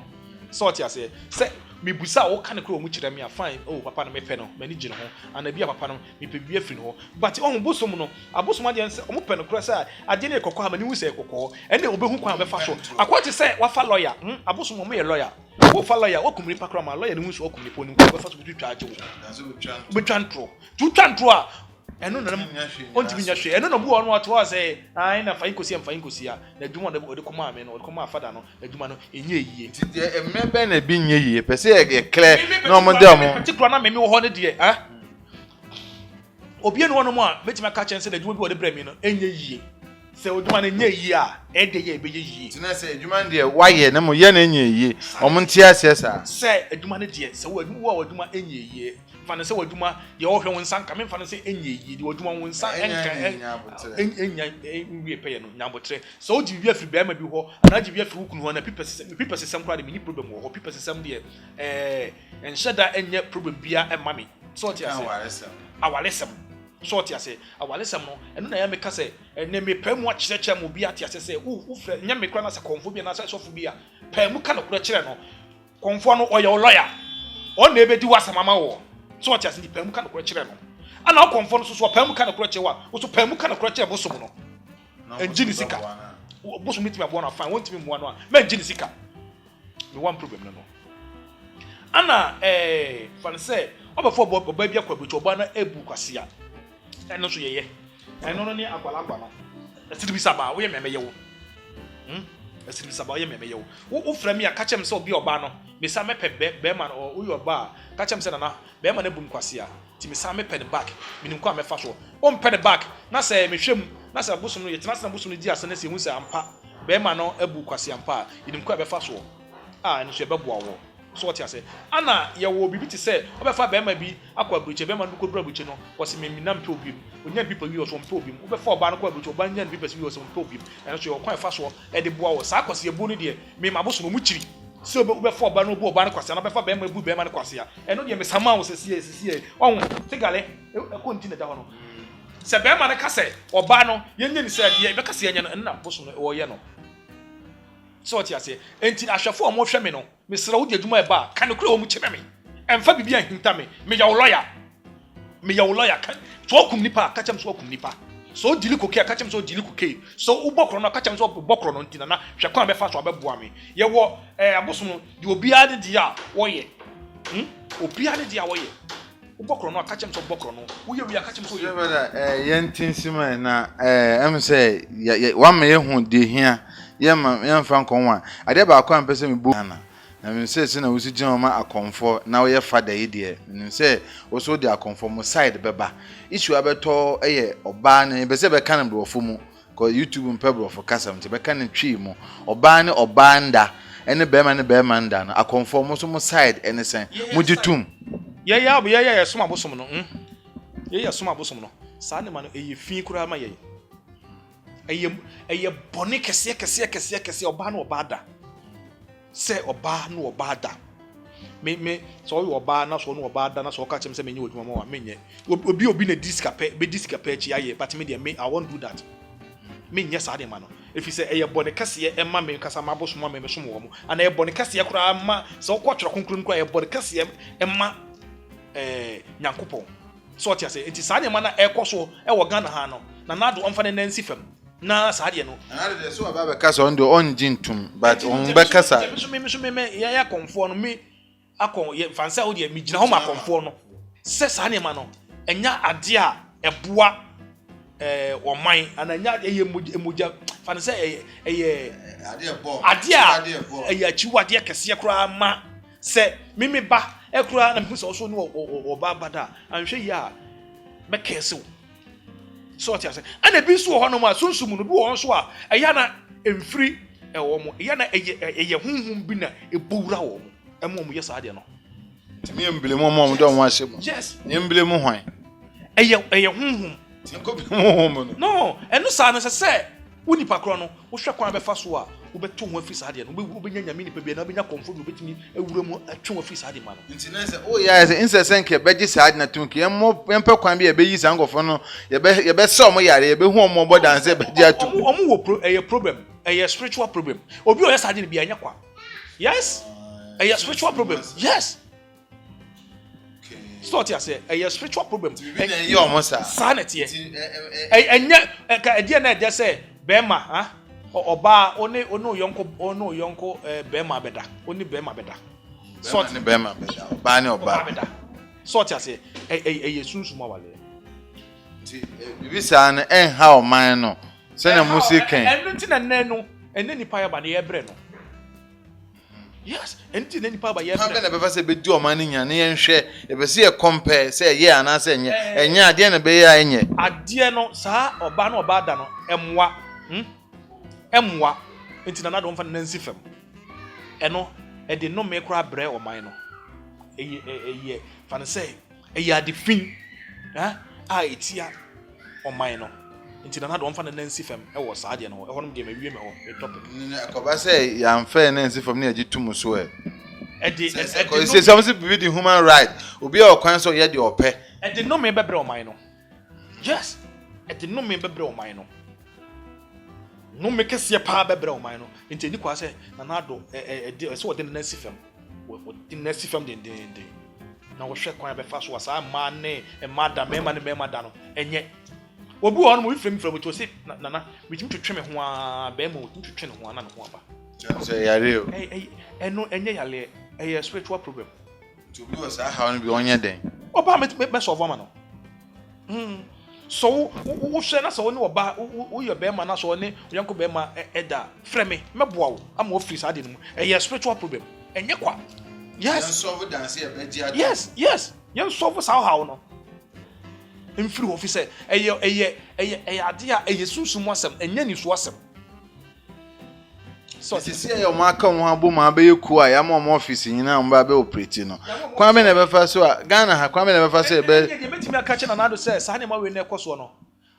so oti ase se me busa wo ka ne kro o mo kire me a fine oh papa no me pe no me ni gine ho ana bia papa no me pe bia firi ho but on bosom no abosom ade se o mo pe no kro se ade ne kokko ha me ni hu se kokko ene obehu kwa be fa so akwati se wa fa lawyer abosom mo ye lawyer wo fa lawyer wo kumri pakra ma lawyer ni hu se wo kumri poni ko be fa so bi twa aje wo be twantro tu twantro a eno na onti binya hwe eno no bu ono ato se ai na fa inkosi a na dwuma no de koma ame no de koma afada no adwuma no enye yiye ti de emebe na bi nye yiye pese e clear na omo de omo particular na me wo ho ne de obi eno no mo a metima ka chen se de dwuma bi wo de bremi no enye yiye se odwuma no enye yiye a e de ye be ye yiye ti na se adwuma de waye na mo ye na enye yiye omo ntia ase sa se adwuma ne de se wo adwuma enye yiye fane se waduma de wo hwe wonsan ka me fane se enye yi de waduma wonsan enka enya wie peye no nyambotre so o di wie afiri be ma bi ho ana di wie afiri kunu ho na people system kra de mini problem wo ho people system de enshada enye problem bia ema me so ti ase awalesem so ti ase awalesem no eno na ya me ka se ene me pamu a kyerɛkyerɛ mo bia ti ase se wo frɛ nya me kra na se konfo bia na se sofo bia pamu ka no kra kyerɛ no konfo no oye lawyer on na ebedi wasamama wo so what you say pemu ka no kro kire no ana konfo no so pemu ka no kro kire wa so pemu ka no kro kire bosom no enjini sika bosom meet me abona fine want me mo no man gini sika me one problem no ana fan say obefo oba bia kwabuchi oba na ebu kwase a eno so yeye eno no ni akwala no asiri bisaba wo ye meme yewo asiri bisaba wo ye meme yewo wo fra me aka chem say obi oba no me sa me pe be man o yo oba ka chem say na be man ebu kwase a ti me sa me pe the back minim kwa me fa so o mpe the back na say me hwem na say bosom no ye tena bosom no di ase na say hu say ampa be man no ebu kwase ampa minim kwa be fa so eno so be boa wo so what you say ana ye wo bibi ti say obefa be ma bi akwa bruche be ma no ko bruche no wose me minam pe obi onya people wi so mpe obi obefa oba no kwa bruche oba nya people wi so mpe obi eno so ye kwan fa so e de boa wo sa kwase ye bu no de me ma boso no mu chiri so obefa oba no bu oba no kwase na obefa be ma bu be ma no kwase ya eno de me sama wo sesi on tigale e kontinue da ho no se be ma no ka say oba no ye nya ni say de be ka say nya no na boso no wo ye no so what you say enti ahwefo o mo hwe me no me sra wo de adwuma e ba kan kura o mu cheme me emfa bibia hinta me ya wo lawyer kan so kum nipa ka chem so kum nipa so dili koke ka chem so dili koke so ubokro no ka chem so ubokro no ntina na hwe kwan be fa so abeboa me ye wo abosom de obia de dia wo ye obia de dia wo ye ubokro no ka chem so ubokro no wo ye wi ka chem so ye yentinsim na em say wa me hu de hia yem fan konwa ade ba akwan pese me bu na me say na wosi gina ma akonfo na wo ye fada yi de me say wo so de akonfo mo side beba issue abeto eye oba ne be se be kan do fo mu ko YouTube mpebro fo kasam te be kan twi mu oba ne oba nda ene be ma nda na akonfo mo so mo side ene sen mo ditum ye soma bosom no ye soma bosom no sa ne ma no eye fin kura ma ye eye boni kese oba no oba da se oba no oba da me so yo oba na so no oba da na so ka chem se menye odwuma ma wa menye obi na diska pe chi aye but me dey I won't do that menye sa de ma no if you say eye boni kese e ma me kasa ma boso ma me so mo mo ana eye boni kese kura ma so ko twere konkron kura eye boni kese e ma nyankopon so what you say enti sa de ma na e koso e wo Ghana ha no na nado omfa ne nansi fam na saade no ana de so baba kasa on do on jintum but on be kasa me ya konfo no me akon ye fansa wo de me gina ho ma konfo no se saane ma no enya ade a eboa oman ana nya eye emoja fansa eye ade ebo ade a eye achiwade kese kura ma se mimi ba ekura na me so no oba bada anhwe ya be kese so what you say ana bi so ho no ma sunsum no bi wo so a eya na emfiri wo mo eya na eye hunhum bi na ebowura wo mo emo mo yesa ade no timi embele mo do mo ahye mo yes embele mo hwan eye hunhum nko bi mo mo no eno sa na se woni pakro no wo hwe kwan be fa so a wo beto ho afisa ade no wo benya nyame ni pa bia na benya komfo no betimi ewura mu atwe ho afisa ade ma no ntinese o ya se inse nke beji sa ade na tunki empe kwan bia be yi sa ngofo no ye be se omo yare ye be hu omo bodan se beji atu omo wo problem spiritual problem obi o ya sa ade ni bia nya kwa yes spiritual problem yes start ya say spiritual problem bi na ye omo sa sanity enya ka ade na ade say bema ha oba oni yonko bema beda oni bema beda sort ni bema beda oba ni oba beda sort ya say sunsun wale ti bibi sa na ha o man no se na musiken enti na nenu ene nipa ya ba na ye bre no yes enti na nipa ba ye bre ha na be fa se be di o man ni nya na ye nhwe e be se ye compare se ye ana se enye ade na be ya enye ade no sa oba na oba da no emwa enti na do mfa nansi fam eno e de no me kura bre o man no eye fa ne say eye adefin a etia o man no enti na do mfa nansi fam e wo saade no e honom de me wie me ho e topic ni akoba say ya mfa nansi fam na agi tum so e de say some people the human right obi o kwan so ye de ope e de no me bebre o man no yes e de no me bebre o man no no make se pa bebre o man no enti ni kwa se na do so wo de nansi fam wo de nansi fam de na wo hwe kwan be fa so sa ma ne e mada me ma ne me mada no enye obi wɔ no mo frɛ to say nana metimi twetwe me ho a be ma otimi twetwe ne ho ana ne ho aba so yare o eno enye yale a spiritual problem to be was how no be onye den oba me solve am no so wo hwɛ na so ne oba wo yɛ be ma na so ne yanko be ma eda frɛ me meboa wo ama ofiri sa de no a spiritual problem enye kwa yes solve dance e be dia yes yen solve sa how no mfiri officer eye ade a eye sunsum asem enya ni so asem so se se yo ma ka mo abo ma be yeku a ya mo office nyina mo ba be operate no kwa me na be fa so a Ghana ha kwa me na be fa so e be metimi aka che na nado se sa ne ma we na ekoso no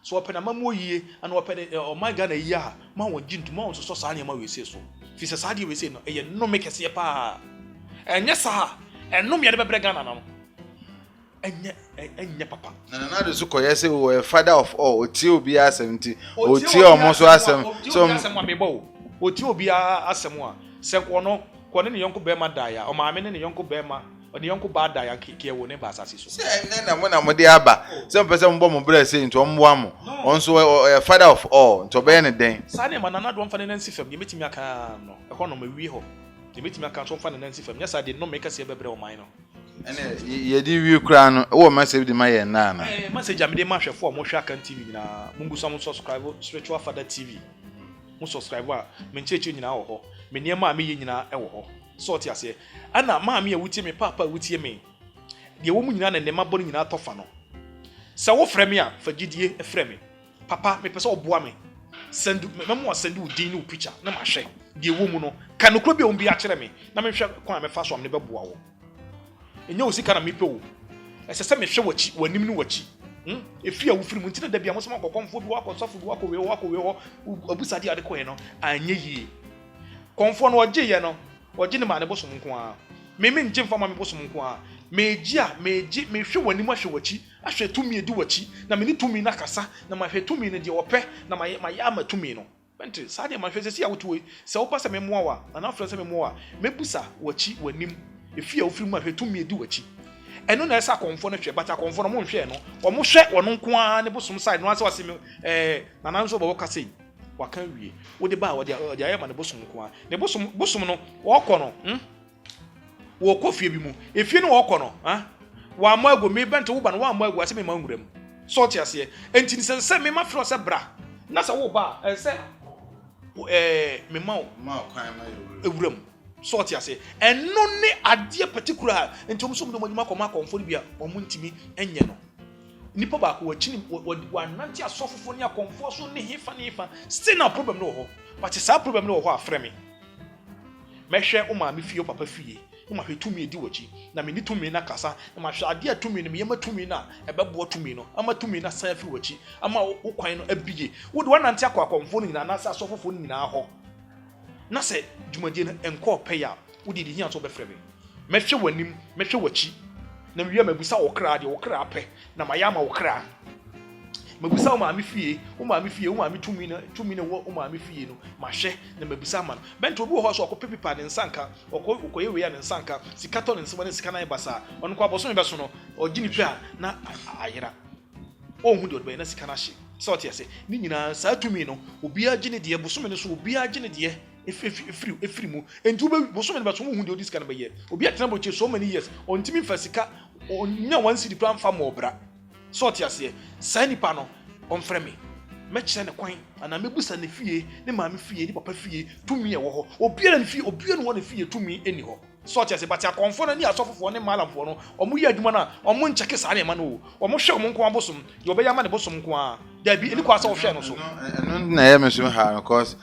so opena ma mo yie ana opena o my Ghana yie ha ma won gintu ma won so sa ne ma we se so fi se sa de we se no eye no make se pa enye sa enum ye de be Ghana na no enye papa na do so koye say we father of all oti obi asem oti omo so asem so oti obi asem a se ko ne yonko be ma daya o ma me ne yonko be ma o ne yonko ba daya ke wo ne ba asase so se na mo de aba se mpese mbo mo bra say nto mbo amo onso father of all nto be ne den sa ne ma na do mfa ne nansi fam ye metimi aka no e ko no ma wi ho ye metimi aka so mfa ne nansi fam nyasa de no make se be bre o man no ene ye di wi kra no wo message di ma ye na message am de ma hwefo mo hwe aka TV nyina mungu so mo subscribe Spiritual Father TV mo subscribe a me ncheche nyina wo ho me niam a me ye nyina e wo ho so ti ase ana ma me awutie me papa awutie me de wo mu nyina na ne ma boro nyina tofa no se wo frɛ me a fa gidie e frɛ me papa me pese oboa me send me mo send wo din no picture na ma hwɛ de wo mu no ka no kro bi o mbi a kyerɛ me na me hwɛ kwa me fa so am ne beboa wo enye osika na mepe wo esese me hwe wachi wanim no wachi efi a wo firi mu ntina da bia mo so makokomfo bi wakosofo bi wakowe wo abusade ade ko ye no anye yie konfo no oje ye no oje ne ma ne bosom nko a me nje mfa ma me bosom nko a meji me hwe wanim ahwe wachi ahwe tumi edi wachi na me ni tumi na kasa na ma hwe tumi ne de opɛ na ma ya ma tumi no bente sade ma hwe sesi a wotuwe se wo pasa me moa wa na afro se me moa mebusa wachi wanim efi a ofiri mu ahwe tumi edi wachi eno na esa konfo no hwe bata konfo no mo hwe no o mo hwe wono nko a ne bosom side no ase wase na nanso bo woka sei waka wie wo de ba wo de ayema ne bosom nko a ne bosom no wo kɔ no wo kɔ fie bi mu efie no wo kɔ no wa mo ago me bente wo ba no wa mo ago ase me ma nwuram so ti ase enti ni se me ma fro se bra na se wo ba se me ma kwan ma ewuram so ti ase eno ne ade particular enti omo so mo nyuma kɔ ma konfo no bia omo ntimi enye no nipa ba ko wachini wa nanti asofofo ne akonfo so ne hifa still na problem no ho but sa problem no ho afrɛ me mehwɛ o ma me fie o papa fie o ma hwɛ tumi edi wachi na me ni tumi na kasa na ma hwɛ ade a tumi no me yema tumi na ɛbɛbo tumi no ama tumi na sa afi wachi ama wo kwan no abige wo de wa nanti akɔ akonfo no nyina na sa asofofo no nyina ho na sɛ dwumadie no enko pɛ ya wo de hia so bɛfrɛ me mehwɛ wanim mehwɛ wachi na me mabusa wo kra de wo kra pɛ na ma ya ma wo kra mabusa wo ma me fie wo ma me tumi na wo ma me fie no ma hwɛ na mabusa ma no bento obi wo ho so ko pepipa ne nsanka okoye we ya ne nsanka sika to ne nsema ne sika na ibasa ono ko aboso me beso no ogini pe a na ayera ohun de odbe na sika na hye so tie se ni nyina sa tumi no obi agine de boso me no so obi agine de efiri mu enti wo boso me no beso ohun de odi sika na be ye obi atena boche so many years ontimi fa sika onya wan city plan fa mo bra so tie se sa nipa no onfrɛ me mɛkyerɛ ne kwan ana mebusa ne fie ne maame fie ne papa fie tumi e wo ho obiara ne fie obiara no ne fie tumi eni ho so tie se but akonfo no ne asofofo ne malamfo no omo yi adwuma na omo nkyeke sa ne ma no omo hwɛ omo nko abosom de obeya ma ne bosom nko a da bi eni kwa sa wo hwɛ no so eno na ye meso ha because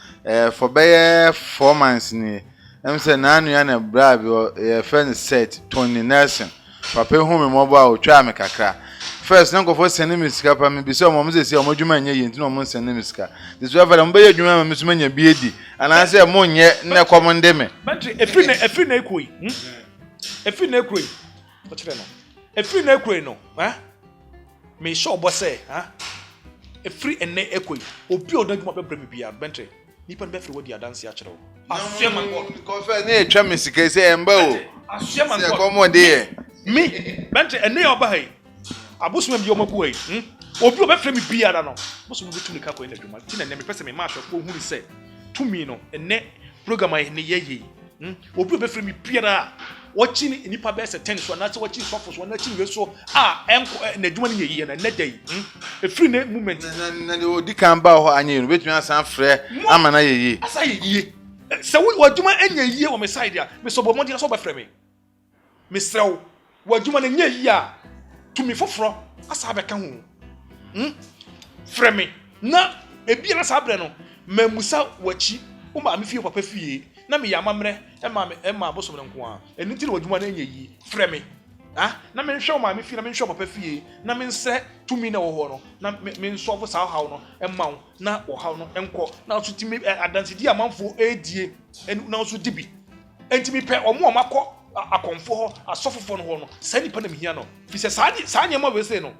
for be 4 months ni em say na anu ya na bra bi friend set Tony Nelson papa hu me mo ba o twa me kakra first na go send me sika pa me bi say omo se omo dwuma nya yenti na omo send me sika this way for mbe dwuma me so manya bi edi ana say mo nye ne kom nde me bantry efri na ekoi efri na ekoi o kire no efri na ekoi no me sure bo say efri enne ekoi obi odadwuma be brem bia bantry nipa be free wodi adanse a kire o asua man god because first na etwa me sika say emba o asua man god se komo de me bantry enne oba hai abusuma bi omabu hai obi obefrɛ me biara no boso mo betu ne ka ko ina dwuma ti na me pese me ma ahwefo hu ni sɛ tumi no ene program ayi ne yeye obi obefrɛ me biara watching nipa be se 10 so na se watching sofo so na chi we so enko na dwuma ne yeye na ne dai efiri ne moment na de odi kan ba ho anye no betumi asan frɛ ama na yeye asa yeye se wo dwuma anya yeye wo me side a me so bo mo dia so obefrɛ me srɛw wo dwuma ne nya yeye a tumi foforo asa be ka hu frɛ me na ebiara sa abrɛ no mamusa wachi o ma me fie papa fie na me ya mamre e ma bosom ne nko a eni ti na wadwuma na enye yi frɛ me na me nhwɛ o ma me fie na me nhwɛ papa fie na me nsɛ tumi na wo ho no na me nso fo sa haw no e ma wo na wo haw no enko na so ti me adanse di amanfo edie na so di bi enti me pɛ omo makɔ akonfo ho asofofo no ho no sa nipa na me hia no fi sɛ saa nyema we sei no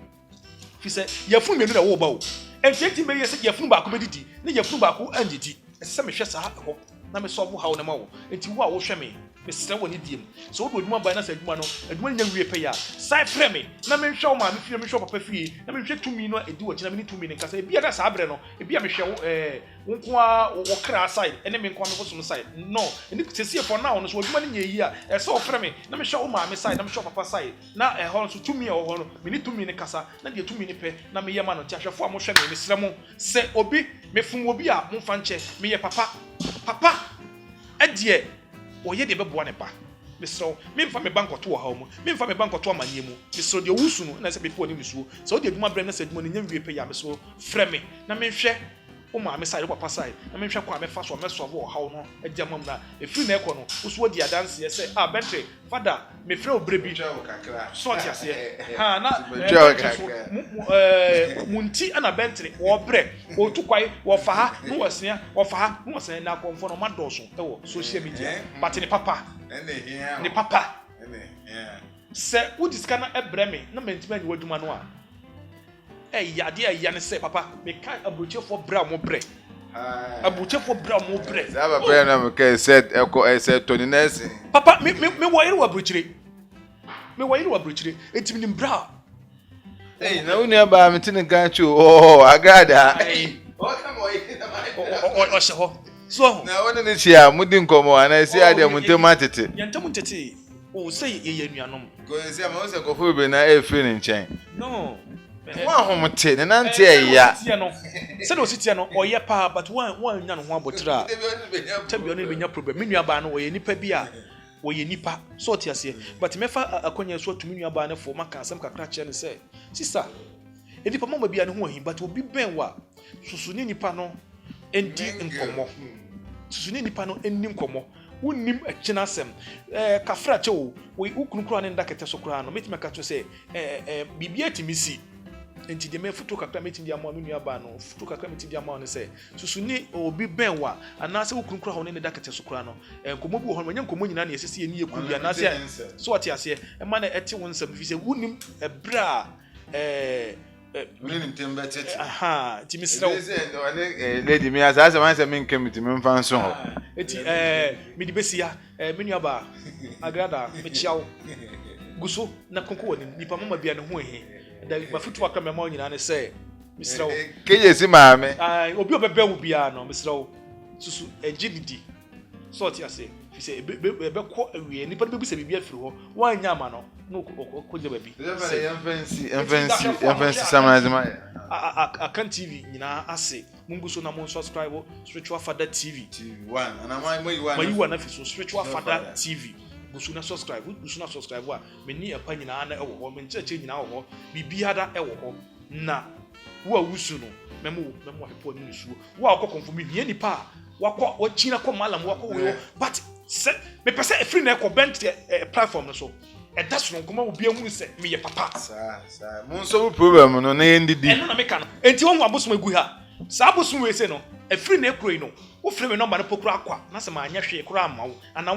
fi sɛ yafunu menu na wo ba wo enti me yɛ sɛ yafunu ba ko bedidi na yafunu ba ko angidi ɛsɛ me hwɛ saa ho na me solve how na ma wo enti wo a wo hwɛ me srɛ wo ne diem so wo do adwuma ba na sɛ adwuma no adwuma nya wie pɛ ya sai frɛ me na me hwɛ wo ma me fie me hwɛ papa fie na me hwɛ tumi no edi wo kina me ne tumi ne nkasa ebi ada saa abrɛ no ebi a me hwɛ wo nko a wo kra side ene me nko a me bosom side no eni sesie for now no so adwuma ne nya yi a ɛsɛ wo frɛ me na me hwɛ wo ma me side na me hwɛ papa side na ɛhɔ so tumi a wo hɔ no me ne tumi ne kasa na de tumi ne pɛ na me yɛ ma no ti ahwɛfo a mo hwɛ me srɛ mo sɛ obi me fun obi a mo fa nkyɛ me yɛ papa adie oye de beboa ne ba mesro me mfa me bank to ha mu me mfa me bank to amanye mu mesro de owusu no na se bepo ni nsuo so o de adwuma brɛ na se adwuma ne nya wie pe ya mesro frɛ me na me hwɛ o ma me side papa side na me hwɛ kwa me fa so me so vo ha no agya mam na efiri na ekɔ no usuo di adanse ye se bentre father me frɛ o brebi so ti ase ha na munti ana bentre wo brɛ o tu kwai wo fa ha no wasia wo fa ha no wasia na konfo no madoso e wo social media but ni papa ni papa se wo diska na ebrɛ me na mentima ni wadwuma no a yade ya ne se papa me ka abuchefo bra mo bre abuchefo bra mo bre za ba bre na me ka set set Tony Nelson papa me wo yire wa bruchire etimi ni bra na unu ba me tin kan chu agada o come o o sheho so na wona ne chia mudi nkomo ana si ade muntema tete yantemu tete o say ye nuanom go se ma o se kofo be na e free ne nchen no wa homote ne nante ya se do sitia no oye pa but one nya no ho abotira tabi ono be nya problem menua ba no oye nipa bi a oye nipa so ti ase but mefa akonya so tumi nua ba ne fo maka asem kakra che ne se sister edipa mama bia ne ho ahi but obi ben wa susu ni nipa no endi nkomo susu ni nipa no enni nkomo wonim akina asem kafra che wo ukunu kura ne ndakete so kura no metima ka to se bibia timisi enti de me futu kakra metim dia mo nua ba no futu kakra metim dia mo no se susu ni obi ben wa anase ukunu kura ho ne ndakete so kura no enkomo bi ho no nkomo nyina na yesese ni yeku bia na se so ati ase e ma na eti won nsam fi se wonim ebra wonim tembe tete aha ti misra lady me as man say me nkem ti me mfa nso ho eti me di besia me nua ba agrada me chiawo guso na konko woni nipa mama bia ne ho ehe da mafutu akra me ma nyina ne se misra wo keje si maame obi obebe wo bia no misra wo susu ejididi so ti ase fi se ebe ko awie nipa be bisa bibia firi ho wan nya ma no no ko je babi fancy samanazima akan TV nyina ase munguso na mon subscribe Spiritual Father TV 1 ana mayiwa na fi so Spiritual Father TV busu na subscribe wa meni epa nyina na ewo ho mencheche nyina wo ho bibia da ewo ho na wo awusu no memo apepo ni nsuo wo akokonfo mi hie nipa wakọ wachina ko malam wakọ wo but se me pese efiri na ko bent platform no so that's no kuma obi ehunu se me ye papa sa mun so problem no na yendidi eno na me ka no enti won abosom egu ha sa abosom we se no efiri na ekuro no wo frɛ me number no pokura akwa na se ma anya hwe kura amawo ana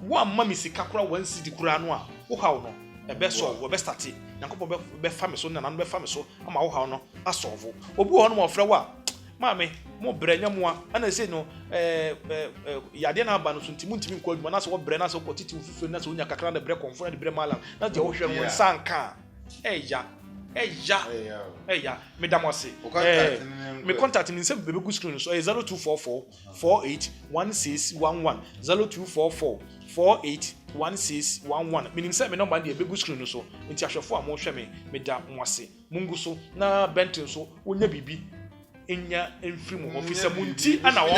wa mama sika kura wan cd kura no a wo hawo no ebe so wo be start nyankopɔ be fa me so na no be fa me so ama wo hawo no asolve obi ho no mo frɛ wa maame mo brenya mo ana se no yade na aba no so ntimi ntimi nkɔ adwuma na se wo bre na se ko titi fufu na se onya kakra na bre konfo na de bre malam na de wo hwɛ no sanka ya Eya, me damose. Me contact me say bebe go screen so 0244 481611 0244 481611. Meaning say me number dey bebe screen so. Nti ahwefo a mo hwe me da mwase. Mungu so na bentin so onya bibi. Enya enfiri mu office munti ana wo.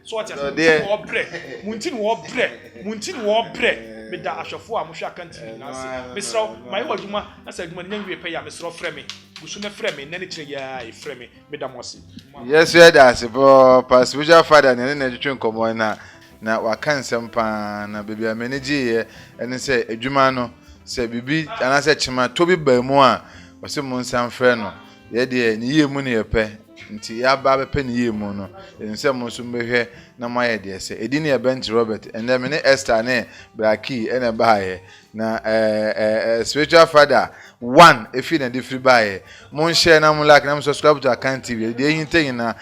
So what you wo bre. Munti wo bre. Me da ahwefo a mo hwe account na se. Me sraw my waduma na say aduma nya wie pay ya me sraw frɛ me. Busu na frɛ me na ne kyerɛ ya e frɛ me me da mo ase. Yes, we da se for spiritual father na twetwe nkomo na waka nsɛm pa na bebia manage ye ene se adwuma no se bibi ana se chima to bi ba mu a wose mo nsam frɛ no ye de ni ye mu ne ye pɛ nti ya ba be ni ye mu no nsɛ mo so mbehwɛ na mo aye de se edi ne Bent Robert ene me ne Esther ne Braki ene ba ye na spiritual father 1 efi na different ba ye mo share na mo like na mo subscribe to Account TV de yin tin na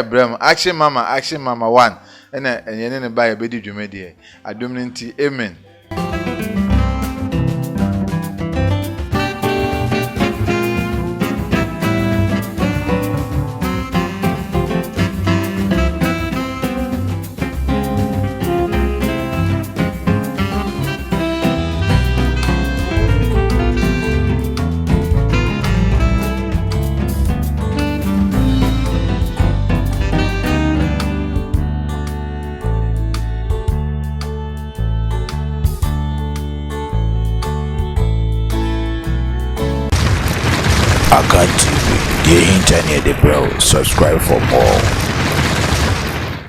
brem Action Mama 1 ene enye ne ba ye bedi dwumede adom ne nti amen. Account TV, the internet, the bro. Subscribe for more.